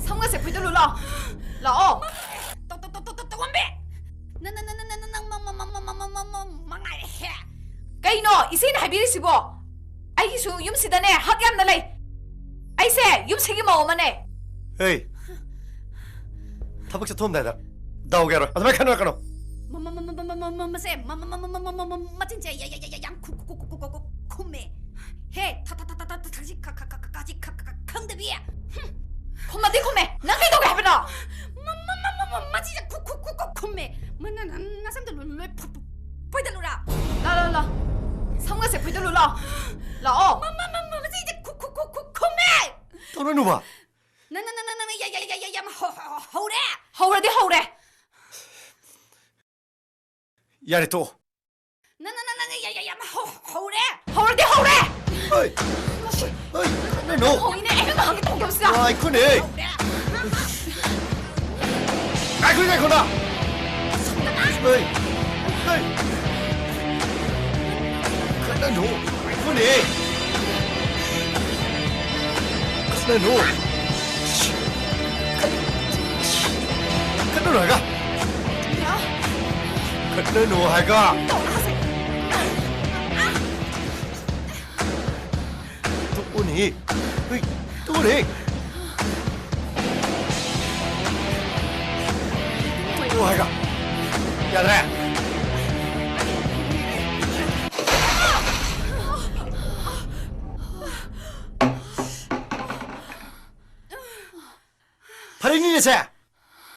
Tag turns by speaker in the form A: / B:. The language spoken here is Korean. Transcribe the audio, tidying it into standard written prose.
A: 성가세 불들로 라. 라오.
B: 원배. 망나이 해.
A: Kayno, isin habirisibo. Ay su yum sidane hagyam na lay. Ay se yum sige mo mane.
C: Hey. tabak sa tumda da. Daw gero. Adama kano kano.
B: 마세 마진제 야야야양 쿠쿠쿠쿠쿠쿠메 해 타타타타타 다시 가지 강대비야
A: 콤마디 콤메. 나기도 해버려.
B: 마진제 쿠쿠쿠쿠쿠메 나 삼들 룰 보이달로라
A: 라라라. 성가세 불들로 라. 라오.
B: 마진제 쿠쿠쿠쿠쿠메
C: 또는 누가?
B: 나나나나나 야야야야야 호래
A: 허우레디 허우레.
C: 야리 또.
B: 나나나나 야야야 호래
A: 허우레디 허우레.
C: 어이. 어이. 내 노.
A: 거인의 애가 한게 통게 없어.
C: 아이 그네. 아이 그네 거나. 어이. 어이. 그네 노. 아이 그네. 그네 노. 그네 노가. 그네 노가. 또니. 어이. 또니. 노가. 야래. 발인이네 새.